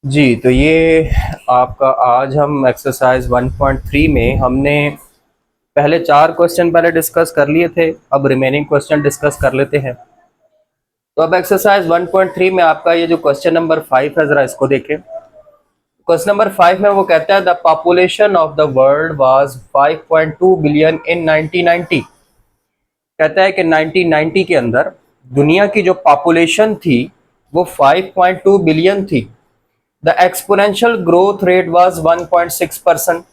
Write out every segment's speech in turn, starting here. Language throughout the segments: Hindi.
जी, तो ये आपका आज हम एक्सरसाइज 1.3 में हमने पहले 4 क्वेश्चन पहले डिस्कस कर लिए थे। अब रिमेनिंग क्वेश्चन डिस्कस कर लेते हैं। तो अब एक्सरसाइज 1.3 में आपका ये जो क्वेश्चन नंबर 5 है, जरा इसको देखें। क्वेश्चन नंबर 5 में वो कहता है the population of the world was 5.2 billion in 1990। कहता है कि 1990 के अंदर दुनिया की जो पॉपुलेशन थी वो 5.2 बिलियन थी। The exponential growth rate was 1.6%।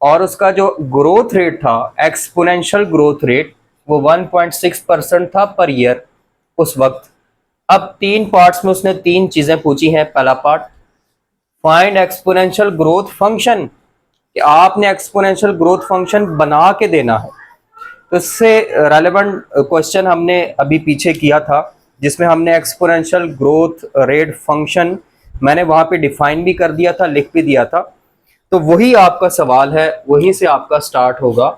और उसका जो ग्रोथ रेट था, एक्सपोनेंशियल ग्रोथ रेट, वो 1.6% था पर ईयर उस वक्त। अब 3 पार्ट्स में उसने 3 चीजें पूछी हैं। पहला part, find exponential growth function, कि आपने एक्सपोनेंशियल ग्रोथ फंक्शन बना के देना है। तो इससे रेलेवेंट क्वेश्चन हमने अभी पीछे किया था, जिसमें हमने एक्सपोनेंशियल ग्रोथ रेट फंक्शन मैंने वहां पे डिफाइन भी कर दिया था, लिख भी दिया था। तो वही आपका सवाल है, वहीं से आपका स्टार्ट होगा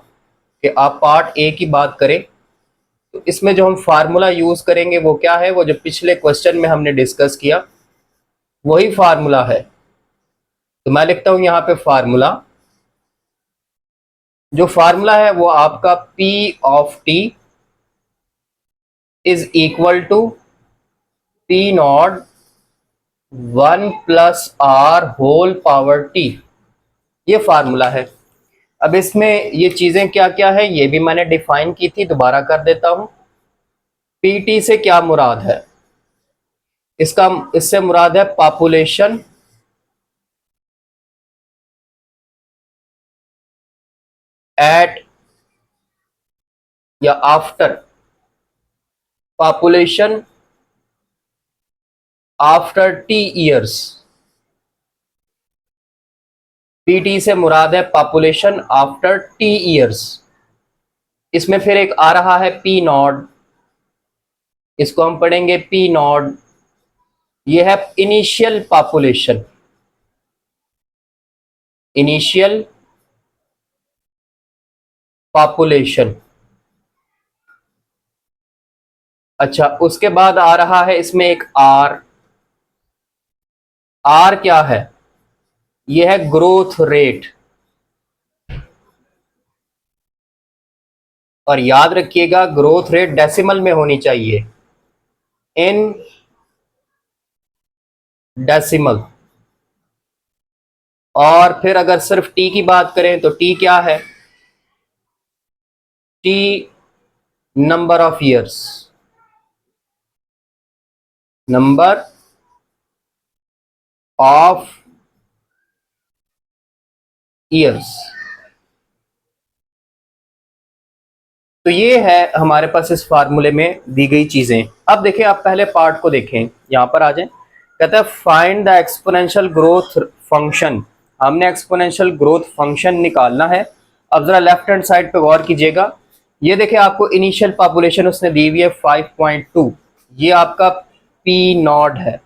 कि आप पार्ट ए की बात करें। तो इसमें जो हम फार्मूला यूज करेंगे वो क्या है, वो जो पिछले क्वेश्चन में हमने डिस्कस किया वही फार्मूला है। तो मैं लिखता हूं यहां पे फार्मूला। जो फार्मूला है वो आपका P of T is equal to P not 1+R whole power T. ये फार्मूला है। अब इसमें ये चीजें क्या क्या है ये भी मैंने डिफाइन की थी, दोबारा कर देता हूं। पीटी से क्या मुराद है, इससे मुराद है पॉपुलेशन एट या after, population after T years. PT से मुराद है पॉपुलेशन आफ्टर टी ईयर्स। इसमें फिर एक आ रहा है पी नॉट, इसको हम पढ़ेंगे पी नॉट। ये है इनिशियल पॉपुलेशन, इनिशियल पॉपुलेशन। अच्छा, उसके बाद आ रहा है इसमें एक आर। आर क्या है, यह है ग्रोथ रेट। और याद रखिएगा ग्रोथ रेट डेसिमल में होनी चाहिए, इन डेसिमल। और फिर अगर सिर्फ टी की बात करें तो टी क्या है, T number of years, number of years. तो ये है हमारे पास इस फार्मूले में दी गई चीजें। अब देखें, आप पहले पार्ट को देखें, यहां पर आ जाएं। कहता है find the exponential growth function. हमने एक्सपोनेंशियल ग्रोथ फंक्शन निकालना है। अब जरा लेफ्ट हैंड साइड पे गौर कीजिएगा। ये देखें, आपको इनिशियल पॉपुलेशन उसने दी हुई है 5.2। ये आपका पी नॉट है,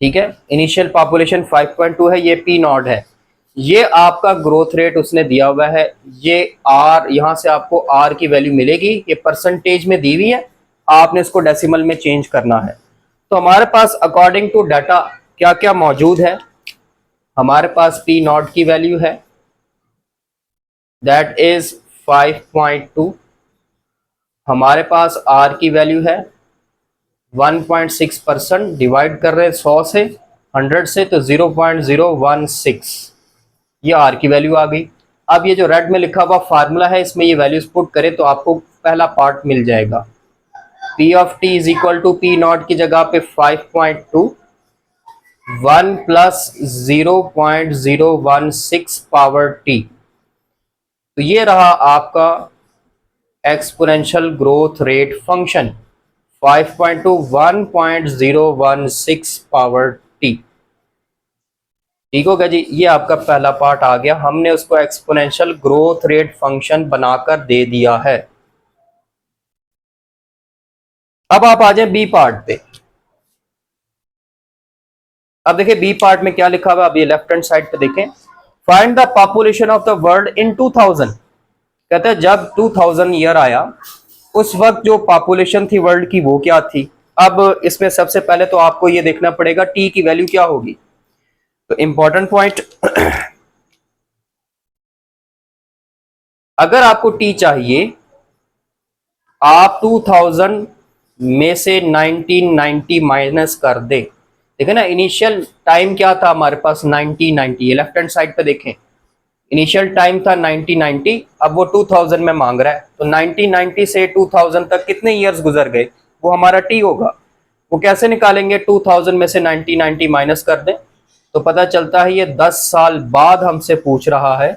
ठीक है। इनिशियल पॉपुलेशन 5.2 है, ये पी नॉट है। ये आपका ग्रोथ रेट उसने दिया हुआ है। ये आर, यहां से आपको आर की वैल्यू मिलेगी, ये परसेंटेज में दी हुई है, आपने इसको डेसिमल में चेंज करना है। तो हमारे पास अकॉर्डिंग टू डाटा क्या क्या मौजूद है। हमारे पास पी नॉट की वैल्यू है, दैट इज 5.2। हमारे पास आर की वैल्यू है 1.6%, डिवाइड कर रहे हैं 100 से, 100 से, तो 0.016, ये आर की वैल्यू आ गई। अब ये जो रेड में लिखा हुआ फार्मूला है, इसमें ये वैल्यूज पुट करें तो आपको पहला पार्ट मिल जाएगा। P of T is equal to P not की जगह पे 5.2, 1 प्लस 0.016 पावर टी। तो ये रहा आपका exponential growth rate function, 5.2 1.016 power T. ठीक होगा जी। ये आपका पहला पार्ट आ गया, हमने उसको एक्सपोनेंशियल ग्रोथ रेट फंक्शन बनाकर दे दिया है। अब आप आ जाए बी पार्ट पे। अब देखिए बी पार्ट में क्या लिखा हुआ है, अब ये लेफ्ट हैंड साइड पे देखें। Find the population of the world in 2000। कहते हैं जब 2000 ईयर आया, उस वक्त जो पॉपुलेशन थी वर्ल्ड की वो क्या थी। अब इसमें सबसे पहले तो आपको ये देखना पड़ेगा टी की वैल्यू क्या होगी। तो इंपॉर्टेंट पॉइंट, अगर आपको टी चाहिए, आप 2000 में से 1990 माइनस कर दे। देखे ना, इनिशियल टाइम क्या था हमारे पास 1990, ये लेफ्ट हैंड साइड पे देखें, इनिशियल टाइम था 1990, अब वो 2000 में मांग रहा है, तो 1990 से 2000 तक कितने ईयर्स गुजर गए, वो हमारा टी होगा। वो कैसे निकालेंगे, 2000 में से 1990 माइनस कर दें, तो पता चलता है ये 10 साल बाद हमसे पूछ रहा है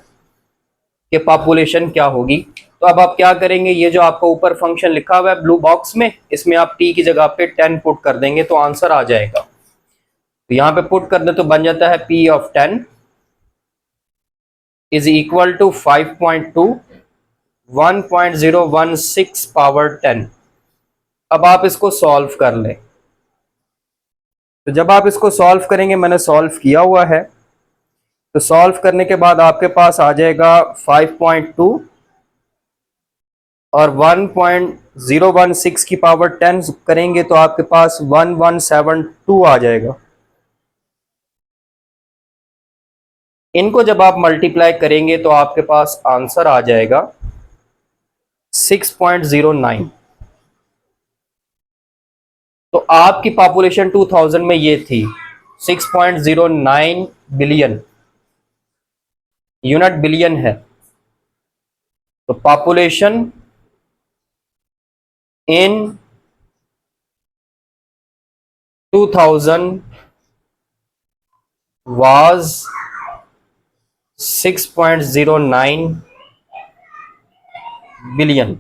कि पॉपुलेशन क्या होगी। तो अब आप क्या करेंगे, ये जो आपको ऊपर फंक्शन लिखा हुआ है ब्लू बॉक्स में, इसमें आप टी की जगह पे 10 पुट कर देंगे तो आंसर आ जाएगा। तो यहां पे पुट कर दे तो बन जाता है P of 10 is equal to 5.2 1.016 power 10। अब आप इसको सॉल्व कर लें। तो जब आप इसको सॉल्व करेंगे, मैंने सॉल्व किया हुआ है, तो सॉल्व करने के बाद आपके पास आ जाएगा 5.2 और 1.016 की पावर 10 करेंगे तो आपके पास 1172 आ जाएगा। इनको जब आप मल्टीप्लाई करेंगे तो आपके पास आंसर आ जाएगा 6.09। तो आपकी पॉपुलेशन 2000 में ये थी 6.09 बिलियन, यूनिट बिलियन है। तो पॉपुलेशन इन 2000 वाज 6.09 बिलियन।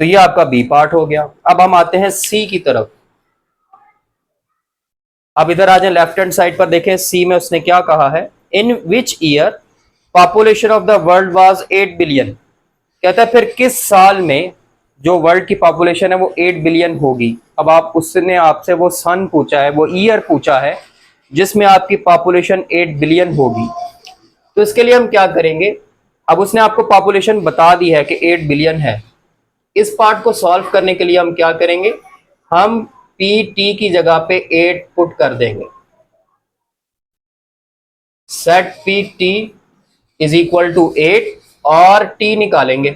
तो ये आपका बी पार्ट हो गया। अब हम आते हैं सी की तरफ। अब इधर आ जाए, लेफ्ट हैंड साइड पर देखें, सी में उसने क्या कहा है, in which year population of the world was 8 billion. कहता है फिर किस साल में जो वर्ल्ड की पॉपुलेशन है वो 8 बिलियन होगी। अब आप उसने आपसे वो सन पूछा है, वो ईयर पूछा है जिसमें आपकी पॉपुलेशन 8 बिलियन होगी। तो इसके लिए हम क्या करेंगे, अब उसने आपको पॉपुलेशन बता दी है कि 8 बिलियन है। इस पार्ट को सॉल्व करने के लिए हम क्या करेंगे, हम पी टी की जगह पे 8 पुट कर देंगे। Set P T is equal to 8 और टी निकालेंगे।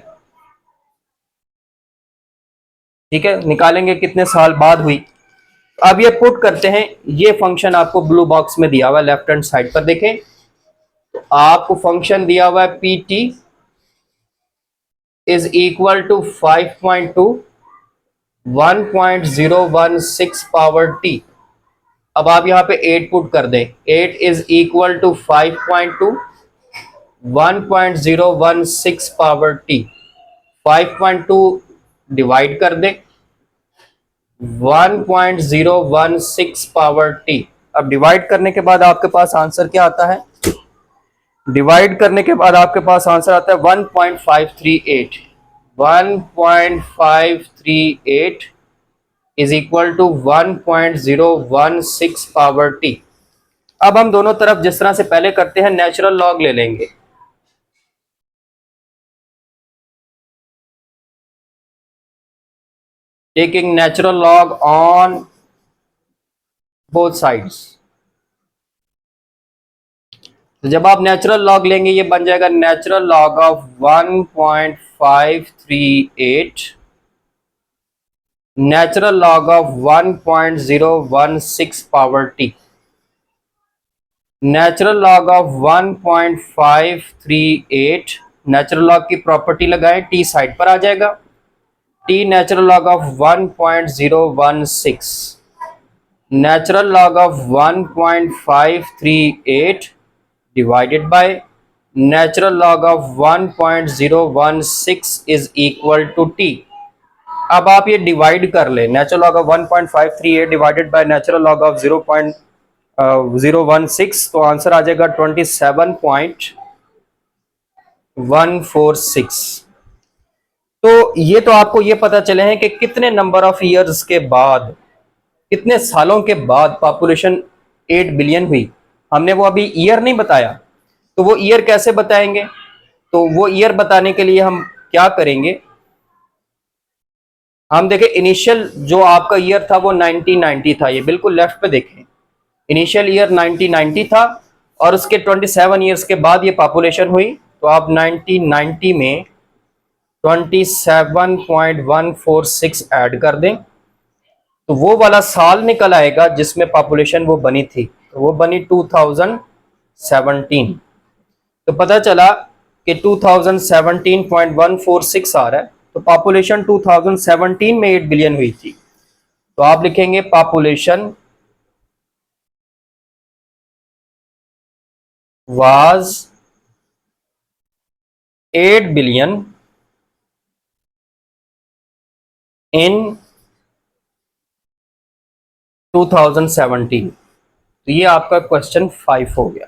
ठीक है, निकालेंगे कितने साल बाद हुई। अब ये पुट करते हैं, ये फंक्शन आपको ब्लू बॉक्स में दिया हुआ है लेफ्ट हैंड साइड पर देखें, तो आपको फंक्शन दिया हुआ है P T is equal to 5.2 1.016 power T. अब आप यहां पे 8 पुट कर दें, 8 is equal to 5.2 1.016 power T. 5.2 divide कर दें 1.016 पावर टी। अब डिवाइड करने के बाद आपके पास आंसर क्या आता है, डिवाइड करने के बाद आपके पास आंसर आता है 1.538। 1.538 is equal to 1.016 power T. अब हम दोनों तरफ जिस तरह से पहले करते हैं नेचुरल लॉग ले लेंगे। Taking natural log on both sides. तो जब आप नेचुरल लॉग लेंगे ये बन जाएगा natural log of 1.538 natural log of 1.016 power T. Natural log of 1.538, natural log की प्रॉपर्टी लगाएं, टी साइड पर आ जाएगा, T natural log of 1.016 natural log of 1.538 divided by natural log of 1.016 is equal to T. अब आप ये डिवाइड कर ले, natural log of 1.538 divided by natural log of 0.016, तो आंसर आ जाएगा 27.146। तो ये तो आपको ये पता चले हैं कि कितने नंबर ऑफ ईयर्स के बाद, कितने सालों के बाद पॉपुलेशन 8 बिलियन हुई। हमने वो अभी ईयर नहीं बताया, तो वो ईयर कैसे बताएंगे, तो वो ईयर बताने के लिए हम क्या करेंगे, हम देखें इनिशियल जो आपका ईयर था वो 1990 था, ये बिल्कुल लेफ्ट पे देखें, इनिशियल ईयर 1990 था और उसके 27 ईयर्स के बाद ये पॉपुलेशन हुई, तो आप 1990 में 27.146 ऐड कर दें तो वो वाला साल निकल आएगा जिसमें पॉपुलेशन वो बनी थी, तो वो बनी 2017। तो पता चला कि 2017.146 आ रहा है, तो पॉपुलेशन 2017 में 8 बिलियन हुई थी। तो आप लिखेंगे पॉपुलेशन वाज 8 बिलियन इन 2017। तो ये आपका क्वेश्चन 5 हो गया।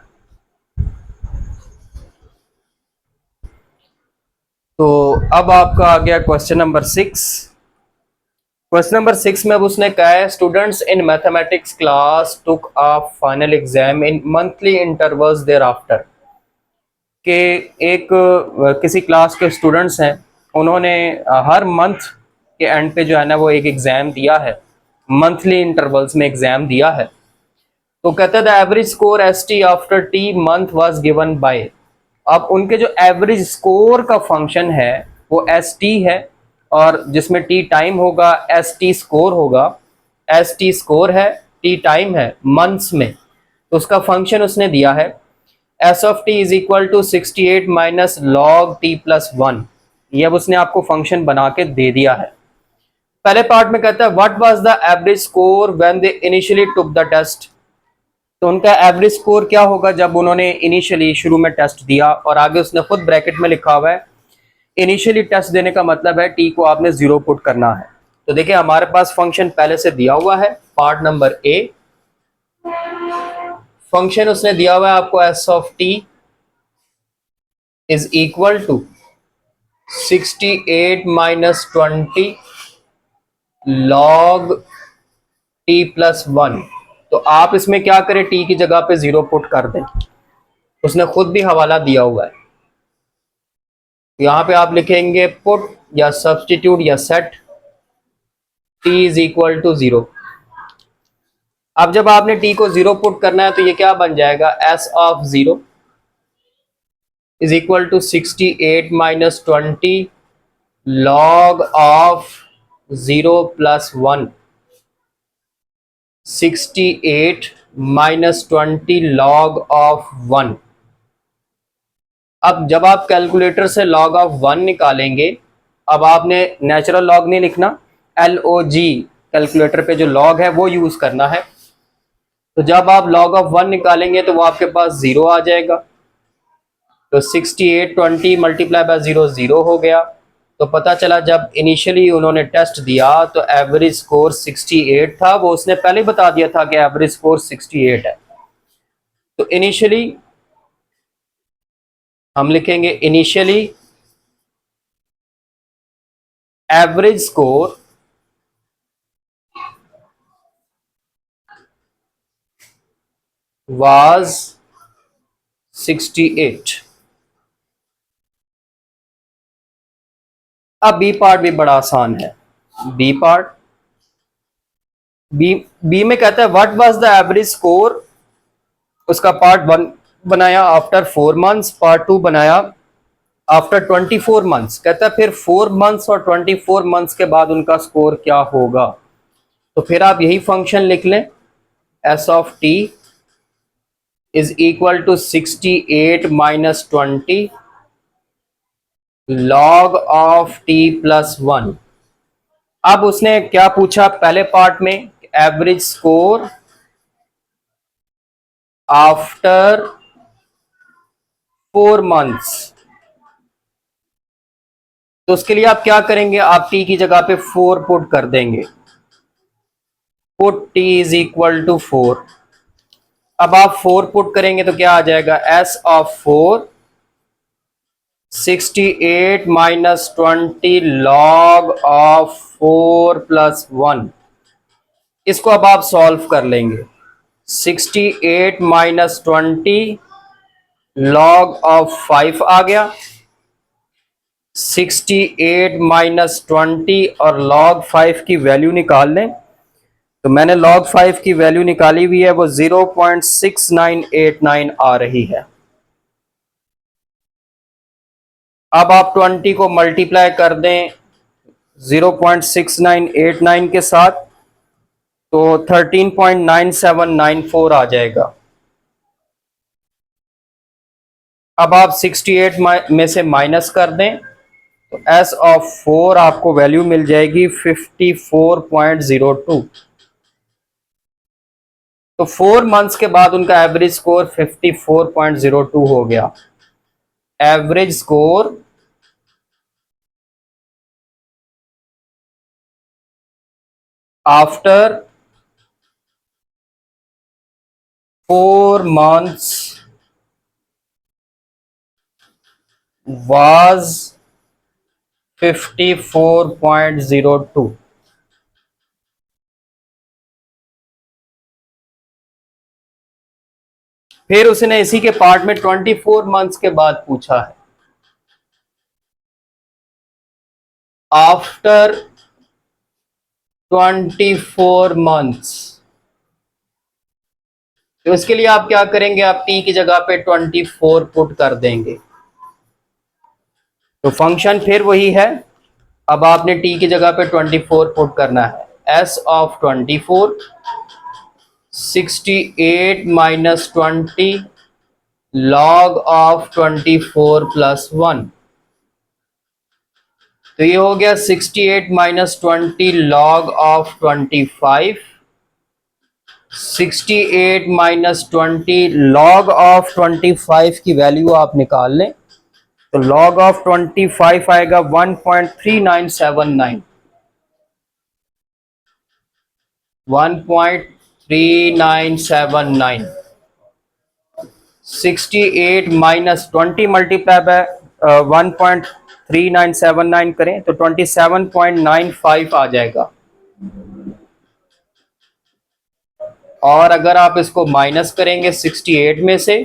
तो अब आपका आ गया क्वेश्चन नंबर 6। क्वेश्चन नंबर 6 में अब उसने कहा है students in mathematics class took a final exam in monthly intervals thereafter, के एक किसी क्लास के स्टूडेंट्स हैं, उन्होंने हर मंथ के एंड पे जो है ना वो एक एग्जाम दिया है, मंथली इंटरवल्स में एग्जाम दिया है। तो कहते हैं the average score S T after T month was given by. अब उनके जो एवरेज स्कोर का फंक्शन है वो एस टी है, और जिसमें टी टाइम होगा, एस टी स्कोर होगा। एस टी स्कोर है, टी टाइम है मंथ्स में, तो उसका फंक्शन उसने दिया है S of T is equal to 68 minus log T plus 1। ये अब उसने आपको फंक्शन बना के दे दिया है। पहले पार्ट में कहता है what was the average score when they initially took the test. तो उनका एवरेज स्कोर क्या होगा जब उन्होंने इनिशियली शुरू में टेस्ट दिया, और आगे उसने खुद ब्रैकेट में लिखा हुआ है इनिशियली टेस्ट देने का मतलब है टी को आपने 0 पुट करना है। तो देखिए हमारे पास फंक्शन पहले से दिया हुआ है, पार्ट नंबर ए। फंक्शन उसने दिया हुआ है आपको S of T is equal to 68 minus 20 log T plus 1। तो आप इसमें क्या करें, टी की जगह पे 0 पुट कर दें, उसने खुद भी हवाला दिया हुआ है। यहां पे आप लिखेंगे पुट या सब्सटीट्यूट या set T is equal to 0। अब जब आपने टी को 0 पुट करना है तो ये क्या बन जाएगा, S of 0 is equal to 68 minus 20 log of 0 plus 1। 68 minus 20 log of 1। अब जब आप कैलकुलेटर से log ऑफ 1 निकालेंगे, अब आपने नेचुरल लॉग नहीं लिखना, LOG कैलकुलेटर पे जो log है वो यूज करना है। तो जब आप log ऑफ 1 निकालेंगे तो वो आपके पास 0 आ जाएगा। तो 68 20 मल्टीप्लाई बाय 0 0 हो गया। तो पता चला जब इनिशियली उन्होंने टेस्ट दिया तो एवरेज स्कोर 68 था, वो उसने पहले बता दिया था कि एवरेज स्कोर 68 है। तो इनिशियली हम लिखेंगे इनिशियली एवरेज स्कोर वाज 68। अब बी पार्ट भी बड़ा आसान है। बी पार्ट, बी में कहता है what was the average score, उसका पार्ट 1 बनाया आफ्टर 4 मंथ्स, पार्ट 2 बनाया आफ्टर 24 मंथ्स। कहता है फिर 4 मंथ्स और 24 मंथ्स के बाद उनका स्कोर क्या होगा। तो फिर आप यही फंक्शन लिख लें, S of T is equal to 68 minus 20 log of T plus 1। अब उसने क्या पूछा पहले पार्ट में, एवरेज स्कोर आफ्टर 4 मंथ्स। तो उसके लिए आप क्या करेंगे, आप टी की जगह पे 4 पुट कर देंगे, put T is equal to 4। अब आप 4 पुट करेंगे तो क्या आ जाएगा, S of 4 68 minus 20 log of 4 plus 1। इसको अब आप सॉल्व कर लेंगे, 68 माइनस 20 लॉग ऑफ 5 आ गया, 68 माइनस 20 और लॉग 5 की वैल्यू निकाल लें तो मैंने log 5 की वैल्यू निकाली हुई है, वो 0.6989 आ रही है। अब आप 20 को मल्टीप्लाई कर दें 0.6989 के साथ, तो 13.9794 आ जाएगा। अब आप 68 में से माइनस कर दें, तो एस ऑफ 4 आपको वैल्यू मिल जाएगी 54.02। तो 4 मंथ्स के बाद उनका एवरेज स्कोर 54.02 हो गया। Average score after 4 months was 54.02। फिर उसने इसी के पार्ट में 24 मंथ्स के बाद पूछा है, आफ्टर 24 मंथ्स। तो इसके लिए आप क्या करेंगे, आप टी की जगह पे 24 पुट कर देंगे। तो फंक्शन फिर वही है, अब आपने टी की जगह पे 24 पुट करना है। S of 24 68 minus 20 log of 24 plus 1। तो ये हो गया 68 minus 20 log of 25। 68 minus 20 log of 25 की वैल्यू आप निकाल लें, तो लॉग ऑफ 25 आएगा 1.3979। 1.3979। 68 माइनस 20 मल्टीप्लाई बाय 1.3979 करें तो 27.95 आ जाएगा। और अगर आप इसको माइनस करेंगे 68 में से,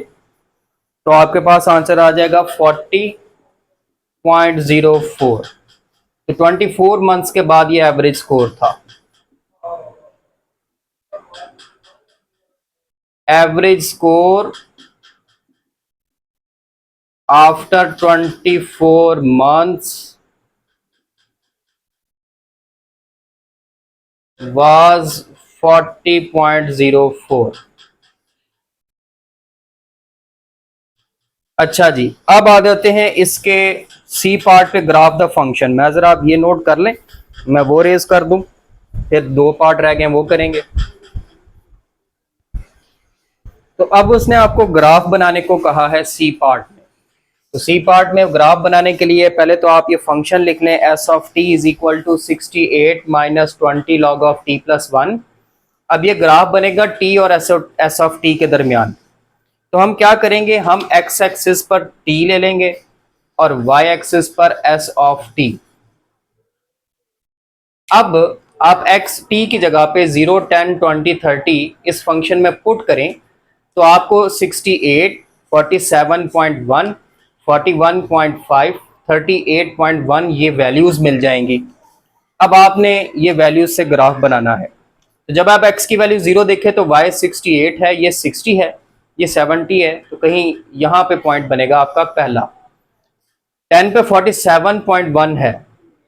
तो आपके पास आंसर आ जाएगा 40.04। तो 24 मंथ्स के बाद ये एवरेज स्कोर था। Average score after 24 months was 40.04। अच्छा जी, अब आ जाते हैं इसके सी पार्ट पे, ग्राफ द फंक्शन में। जरा आप ये नोट कर लें, मैं वो रेज कर दूं, फिर 2 पार्ट रह गए वो करेंगे। तो अब उसने आपको ग्राफ बनाने को कहा है सी पार्ट में। तो सी पार्ट में ग्राफ बनाने के लिए पहले तो आप ये फंक्शन लिख लें, S of T is equal to 68 minus 20 log of T plus 1। अब ये ग्राफ बनेगा टी और एस ऑफ टी के दरमियान। तो हम क्या करेंगे, हम एक्स एक्सिस पर टी ले लेंगे और वाई एक्सिस पर एस ऑफ टी। अब आप एक्स टी की जगह पे 0 10 20 30 इस फंक्शन में पुट करें, तो आपको 68 47.1 41.5 38.1 ये वैल्यूज मिल जाएंगी। अब आपने ये वैल्यूज से ग्राफ बनाना है। तो जब आप x की वैल्यू 0 देखें तो y 68 है, ये 60 है, ये 70 है, तो कहीं यहाँ पे पॉइंट बनेगा आपका पहला। 10 पे 47.1 है,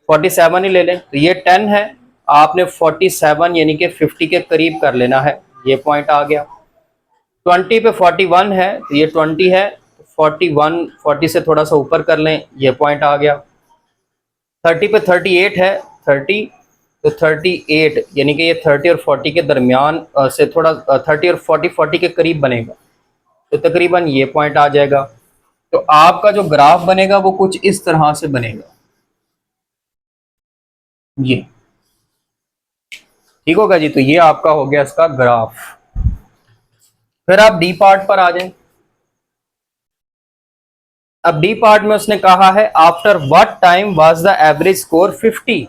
47 ही ले लें, तो ये 10 है, आपने 47 यानी कि 50 के करीब कर लेना है, ये पॉइंट आ गया। 20 पे 41 है, तो ये 20 है, 41 40 से थोड़ा सा ऊपर कर लें, ये पॉइंट आ गया। 30 पे 38 है, 30, तो 38 यानी कि ये 30 और 40 के दरमियान से थोड़ा 30 और 40 के करीब बनेगा, तो तकरीबन ये पॉइंट आ जाएगा। तो आपका जो ग्राफ बनेगा वो कुछ इस तरह से बनेगा, ये ठीक होगा जी। तो ये आपका हो गया इसका ग्राफ। फिर आप डी पार्ट पर आ जाएं। अब डी पार्ट में उसने कहा है after what time was the average score 50,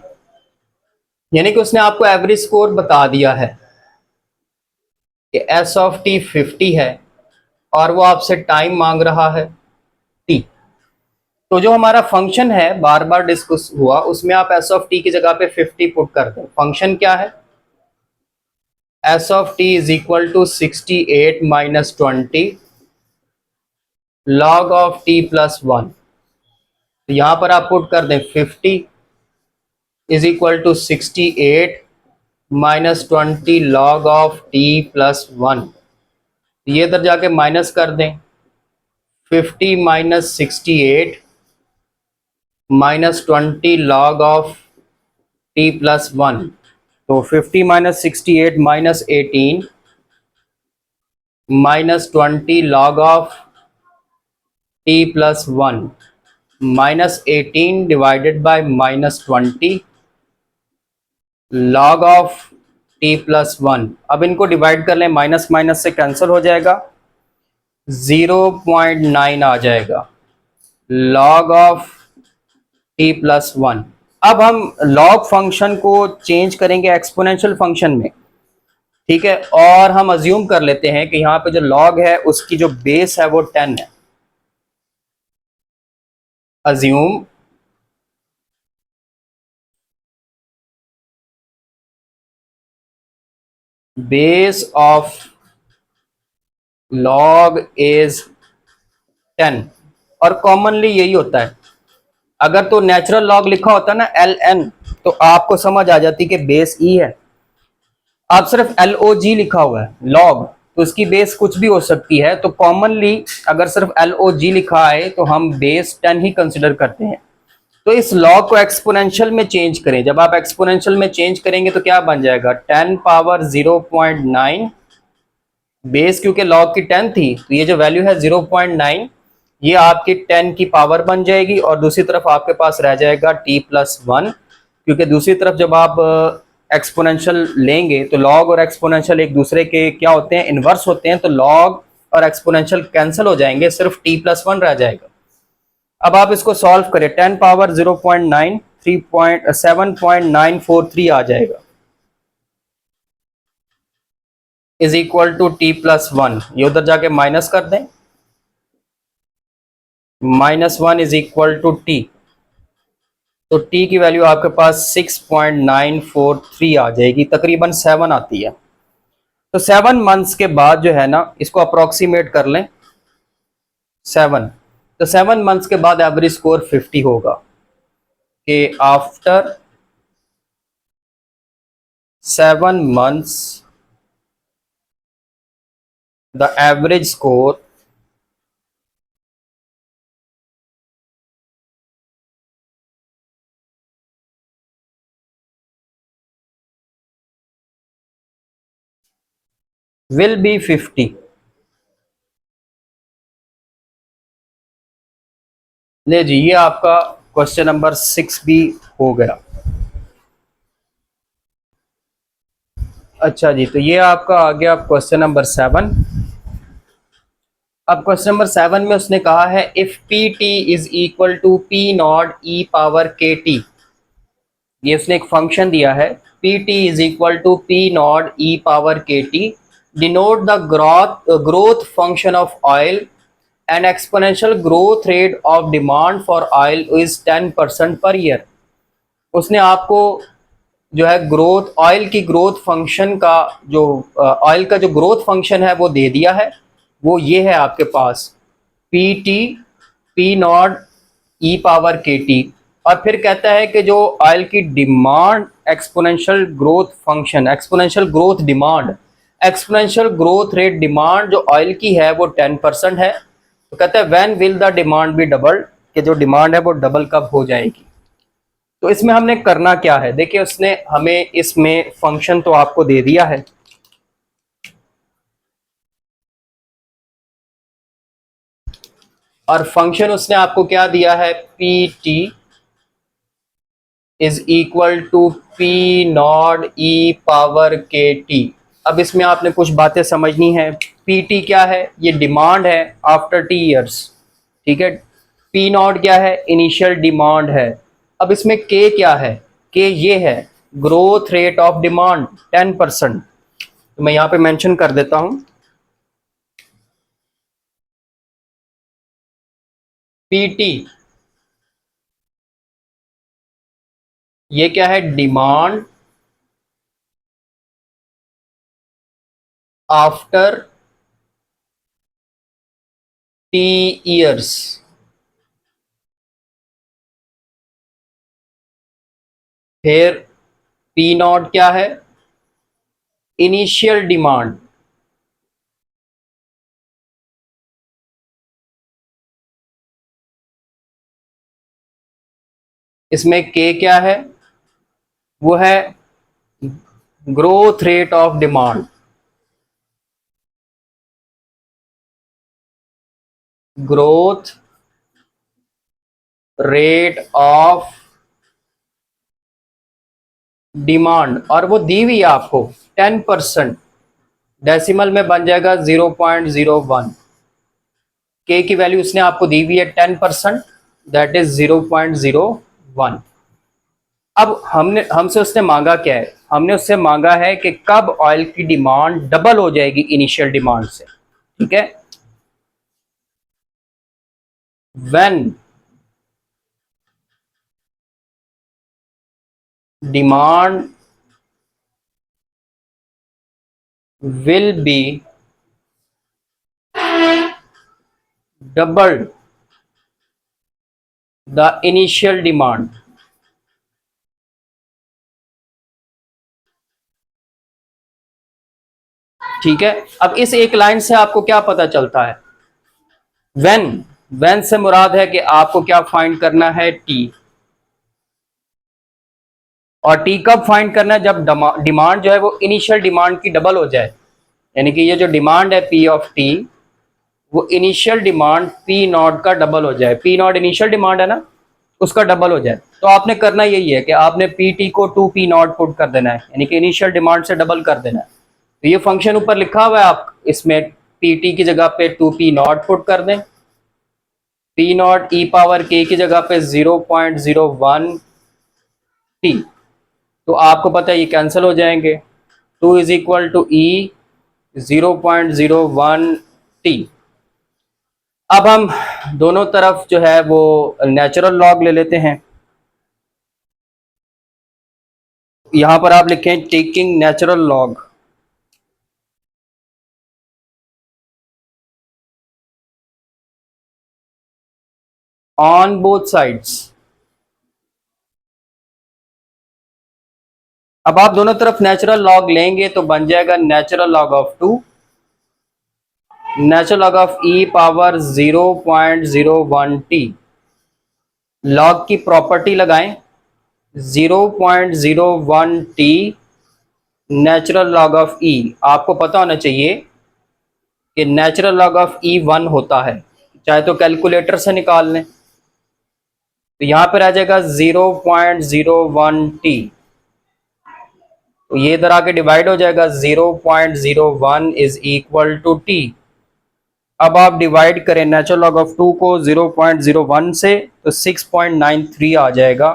यानी कि उसने आपको एवरेज स्कोर बता दिया है कि एस ऑफ टी 50 है और वो आपसे टाइम मांग रहा है टी। तो जो हमारा फंक्शन है बार बार डिस्कस हुआ, उसमें आप एस ऑफ टी की जगह पे 50 पुट कर दें। फंक्शन क्या है, S of T is equal to 68 minus 20 log of T plus 1। तो यहां पर आप पुट कर दें 50 is equal to 68 minus 20 log of T plus 1। ये इधर जाके माइनस कर दें 50 minus 68 minus 20 log of T plus 1। तो 50 minus 68 minus 18 minus 20 log of T plus 1 minus 18 divided bye minus 20 log of T plus 1। अब इनको डिवाइड कर लें, माइनस माइनस से कैंसिल हो जाएगा, 0.9 आ जाएगा लॉग ऑफ टी प्लस 1। अब हम लॉग फंक्शन को चेंज करेंगे एक्सपोनेंशियल फंक्शन में, ठीक है। और हम अज्यूम कर लेते हैं कि यहाँ पे जो लॉग है उसकी जो बेस है वो 10 है। Assume base of log is 10। और कॉमनली यही होता है, अगर तो नेचुरल लॉग लिखा होता ना ln, तो आपको समझ आ जाती कि बेस ई है। आप सिर्फ log लिखा हुआ है लॉग, तो इसकी बेस कुछ भी हो सकती है। तो कॉमनली अगर सिर्फ log लिखा है तो हम बेस 10 ही कंसिडर करते हैं। तो इस लॉग को एक्सपोनेंशियल में चेंज करें। जब आप एक्सपोनेंशियल में चेंज करेंगे तो क्या बन जाएगा, 10 पावर 0.9 बेस, क्योंकि लॉग की 10 थी तो ये जो वैल्यू है 0.9 ये आपकी 10 की पावर बन जाएगी। और दूसरी तरफ आपके पास रह जाएगा t प्लस 1, क्योंकि दूसरी तरफ जब आप एक्सपोनेंशियल लेंगे तो लॉग और एक्सपोनेंशियल एक दूसरे के क्या होते हैं, इनवर्स होते हैं। तो लॉग और एक्सपोनेंशियल कैंसिल हो जाएंगे, सिर्फ t प्लस 1 रह जाएगा। अब आप इसको सॉल्व करें, 10 पावर 0.9 7.943 आ जाएगा, is equal to T plus 1। ये उधर जाके माइनस कर दें, -1 इज इक्वल टू टी। तो टी की वैल्यू आपके पास 6.943 आ जाएगी, तकरीबन 7 आती है। तो 7 मंथ्स के बाद जो है ना, इसको अप्रोक्सीमेट कर लें 7। तो 7 मंथ्स के बाद एवरेज स्कोर 50 होगा कि after 7 months the average score will be 50। ले जी, ये आपका क्वेश्चन नंबर 6 भी हो गया। अच्छा जी, तो ये आपका आ गया क्वेश्चन नंबर 7। अब क्वेश्चन नंबर 7 में उसने कहा है if p T is equal to P not E power के टी। ये उसने एक फंक्शन दिया है, P T is equal to P not E power के t, denote the growth function of oil and exponential growth rate of demand for oil is 10% per year. उसने आपको जो है ग्रोथ, ऑयल की ग्रोथ फंक्शन का जो ऑयल का जो ग्रोथ फंक्शन है वो दे दिया है। वो ये है आपके पास p t p not E power के टी। और फिर कहता है कि जो ऑयल की demand exponential growth function, exponential growth demand, exponential growth rate demand जो ऑयल की है वो 10% है। तो कहता है when will the demand be double, कि जो डिमांड है वो डबल कब हो जाएगी। तो इसमें हमने करना क्या है, देखिए उसने हमें इसमें फंक्शन तो आपको दे दिया है, और फंक्शन उसने आपको क्या दिया है, P T is equal to P not E power के टी। अब इसमें आपने कुछ बातें समझनी है। पी टी क्या है, ये डिमांड है आफ्टर टी ईयर्स, ठीक है। पी नॉट क्या है, इनिशियल डिमांड है। अब इसमें के क्या है, के ये है ग्रोथ रेट ऑफ डिमांड 10%। तो मैं यहाँ पे मेंशन कर देता हूँ, पी टी ये क्या है, डिमांड आफ्टर टी ईयर्स। फिर पी नॉट क्या है? Initial demand. इसमें के क्या है? वो है growth rate of demand. Growth rate of demand, और वो दी हुई है आपको 10%। डेसिमल में बन जाएगा 0.01। के की वैल्यू उसने आपको दी हुई है 10%, दैट इज 0.01। अब हमसे उसने मांगा क्या है? हमने उससे मांगा है कि कब ऑयल की डिमांड डबल हो जाएगी इनिशियल डिमांड से। ठीक है, when demand will be doubled the initial demand. ठीक है, अब इस एक लाइन से आपको क्या पता चलता है? व्हेन, व्हेन से मुराद है कि आपको क्या फाइंड करना है? टी। और टी कब फाइंड करना है? जब डिमांड जो है वो इनिशियल डिमांड की डबल हो जाए। यानी कि ये जो डिमांड है पी ऑफ टी, वो इनिशियल डिमांड पी नॉट का डबल हो जाए। पी नॉट इनिशियल डिमांड है ना, उसका डबल हो जाए। तो आपने करना यही है कि आपने पी टी को 2 पी नॉट पुट कर देना है, यानी कि इनिशियल डिमांड से डबल कर देना है। तो ये फंक्शन ऊपर लिखा हुआ है, आप इसमें पी टी की जगह पे 2 पी नॉट पुट कर दें। पी नॉट ई पावर के की जगह पे 0.01 टी। तो आपको पता है ये कैंसिल हो जाएंगे। 2 is equal to E 0.01 T. अब हम दोनों तरफ जो है वो नेचुरल लॉग ले लेते हैं। यहां पर आप लिखें taking natural log on both sides. अब आप दोनों तरफ नेचुरल लॉग लेंगे तो बन जाएगा natural log of 2, natural log of E power 0.01 T. Log की प्रॉपर्टी लगाएं, 0.01 टी नेचुरल लॉग ऑफ ई। आपको पता होना चाहिए कि नेचुरल लॉग ऑफ ई 1 होता है, चाहे तो कैलकुलेटर से निकाल लें। तो यहां पर आ जाएगा 0.01 टी। तो ये इधर आके डिवाइड हो जाएगा, 0.01 इज इक्वल टू टी। अब आप डिवाइड करें नेचुरल लॉग ऑफ 2 को 0.01 से, तो 6.93 आ जाएगा।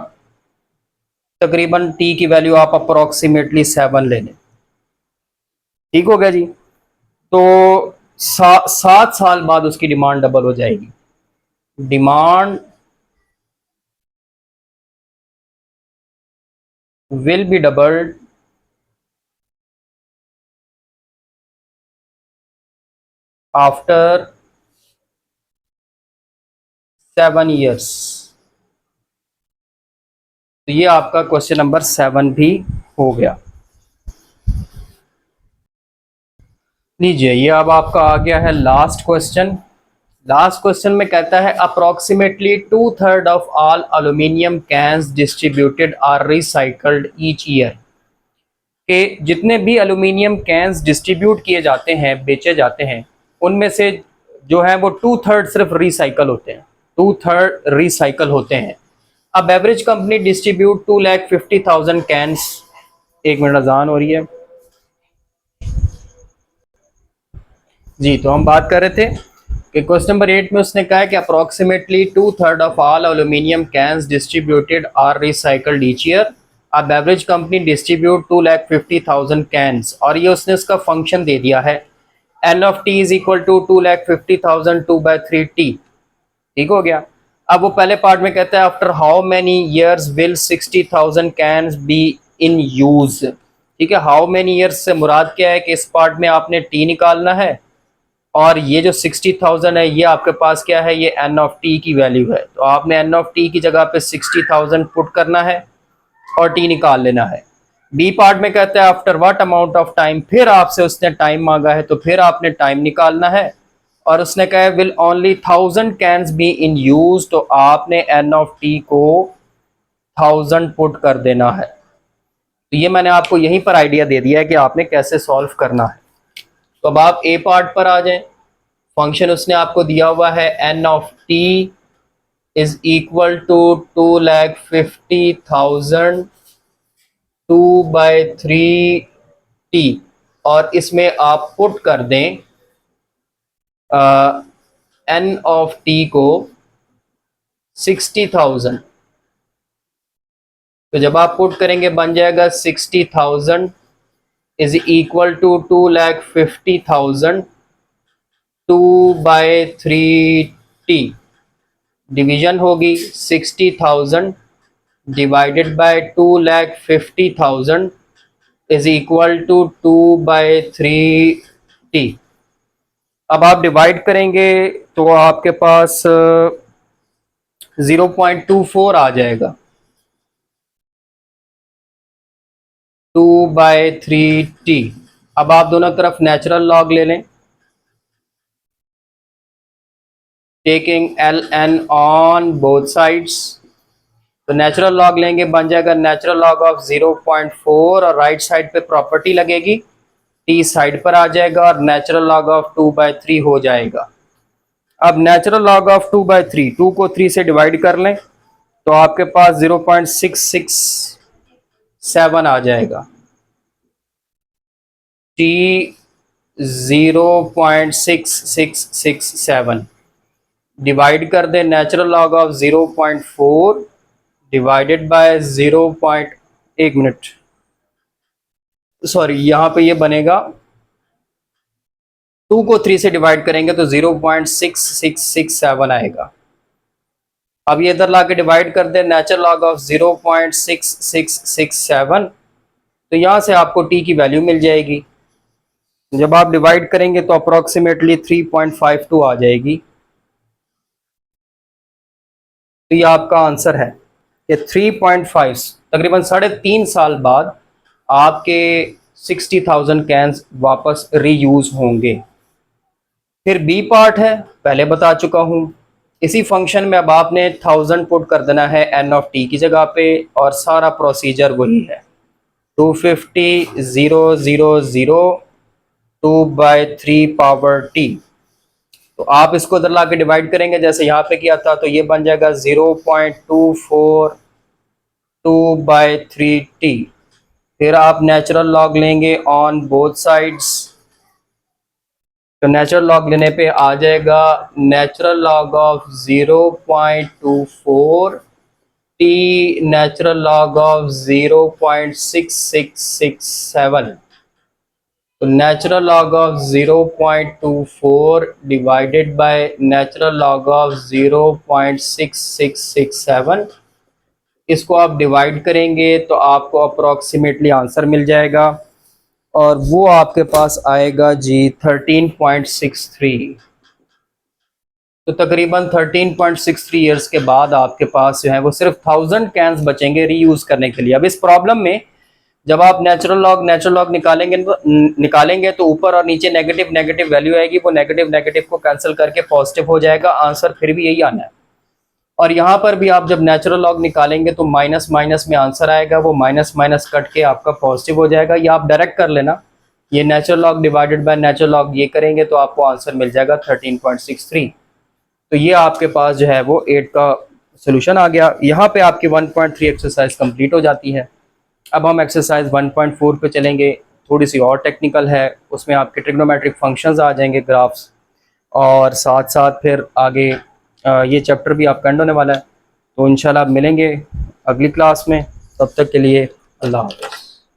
तकरीबन टी की वैल्यू आप अप्रोक्सीमेटली 7 ले लें। ठीक हो गया जी। तो 7 साल बाद उसकी डिमांड डबल हो जाएगी। Demand will be doubled after 7 years. तो ये आपका क्वेश्चन नंबर 7 भी हो गया। लीजिए, ये अब आपका आ गया है लास्ट क्वेश्चन। लास्ट क्वेश्चन में कहता है approximately 2/3 of all aluminium cans distributed are recycled each year. के जितने भी एल्यूमिनियम कैंस डिस्ट्रीब्यूट किए जाते हैं, बेचे जाते हैं, उनमें से जो है वो 2/3 सिर्फ रिसाइकल होते हैं। 2/3 रिसाइकल होते हैं। अब एवरेज कंपनी डिस्ट्रीब्यूट 2,50,000 कैंस। एक मिनट, अजान हो रही है जी। तो हम बात कर रहे थे कि क्वेश्चन नंबर 8 में उसने कहा है कि approximately 2/3 of all aluminium cans distributed are recycled each year. अब एवरेज कंपनी डिस्ट्रीब्यूट 2,50,000 कैंस, और ये उसने इसका फंक्शन दे दिया है N of T is equal to 2,50,000 2/3 T. ठीक हो गया। अब वो पहले पार्ट में कहता है after how many years will 60,000 cans be in use. ठीक है, हाउ मेनी ईयर्स से मुराद क्या है कि इस पार्ट में आपने टी निकालना है, और ये जो 60,000 है ये आपके पास क्या है, ये एन ऑफ टी की वैल्यू है। तो आपने एन ऑफ टी की जगह पे 60,000 पुट करना है और टी निकाल लेना है। बी पार्ट में कहता है after what amount of time, फिर आपसे उसने टाइम मांगा है तो फिर आपने टाइम निकालना है, और उसने कहा है will only 1000 cans B in use, तो आपने एन ऑफ टी को 1000 पुट कर देना है। तो ये मैंने आपको यहीं पर आइडिया दे दिया है कि आपने कैसे सॉल्व करना है। तो अब आप ए पार्ट पर आ जाएं। फंक्शन उसने आपको दिया हुआ है N of T is equal to 2,50,000 2/3t, और इसमें आप पुट कर दें एन ऑफ टी को 60,000। तो जब आप पुट करेंगे बन जाएगा 60,000 is equal to 2,50,000 2/3t, division होगी 60,000 divided by 2,50,000 is equal to 2/3t। अब आप डिवाइड करेंगे तो आपके पास 0.24 आ जाएगा, 2/3t। अब आप दोनों तरफ नेचुरल लॉग ले लें, taking ln on both sides. तो नेचुरल लॉग लेंगे बन जाएगा नेचुरल लॉग ऑफ 0.4, और राइट साइड पे प्रॉपर्टी लगेगी, टी साइड पर आ जाएगा और नेचुरल लॉग ऑफ 2/3 हो जाएगा। अब नेचुरल लॉग ऑफ 2/3, 2 को 3 से डिवाइड कर लें तो आपके पास 0.667 आ जाएगा, टी 0.6667 डिवाइड कर दें natural log of 0.4 divided by 1 minute, sorry यहाँ पे ये बनेगा 2 को 3 से डिवाइड करेंगे तो 0.6667 आएगा। अब ये इधर लाके डिवाइड कर दें नेचुरल लॉग ऑफ 0.6667, तो यहाँ से आपको टी की वैल्यू मिल जाएगी। जब आप डिवाइड करेंगे तो अप्रोक्सीमेटली 3.52 आ जाएगी। तो ये आपका आंसर है कि 3.5 तकरीबन 3.5 साल बाद आपके 60,000 कैंस वापस रीयूज होंगे। फिर बी पार्ट है, पहले बता चुका हूँ। इसी फंक्शन में अब आपने 1000 पुट कर देना है एन ऑफ टी की जगह पे, और सारा प्रोसीजर वही है 250,000 2/3 पावर टी। तो आप इसको इधर ला के डिवाइड करेंगे जैसे यहाँ पे किया था, तो ये बन जाएगा 0.24 2/3t। फिर आप नेचुरल लॉग लेंगे ऑन बोथ साइड्स, तो नेचुरल लॉग लेने पे आ जाएगा natural log of 0.24 t natural log of 0.6667। तो natural log of 0.24 divided by natural log of 0.6667, इसको आप डिवाइड करेंगे तो आपको अप्रोक्सीमेटली आंसर मिल जाएगा, और वो आपके पास आएगा जी 13.63। तो तकरीबन 13.63 ईयर्स के बाद आपके पास जो है वो सिर्फ 1000 कैंस बचेंगे रीयूज करने के लिए। अब इस प्रॉब्लम में जब आप नेचुरल लॉग निकालेंगे तो ऊपर और नीचे नेगेटिव नेगेटिव वैल्यू आएगी, वो नेगेटिव नेगेटिव को कैंसिल करके पॉजिटिव हो जाएगा, आंसर फिर भी यही आना है। और यहाँ पर भी आप जब नेचुरल लॉग निकालेंगे तो माइनस माइनस में आंसर आएगा, वो माइनस माइनस कट के आपका पॉजिटिव हो जाएगा। या आप डायरेक्ट कर लेना, ये natural log divided by natural log ये करेंगे तो आपको आंसर मिल जाएगा 13.63। तो ये आपके पास जो है वो 8 का सोल्यूशन आ गया। यहाँ पे आपकी 1.3 एक्सरसाइज कंप्लीट हो जाती है। अब हम एक्सरसाइज 1.4 पे चलेंगे, थोड़ी सी और टेक्निकल है, उसमें आपके ट्रिग्नोमेट्रिक फंक्शंस आ जाएंगे, ग्राफ्स, और साथ साथ फिर आगे ये चैप्टर भी आपका एंड होने वाला है। तो इंशाल्लाह आप मिलेंगे अगली क्लास में, तब तक के लिए अल्लाह हाफ़िज़।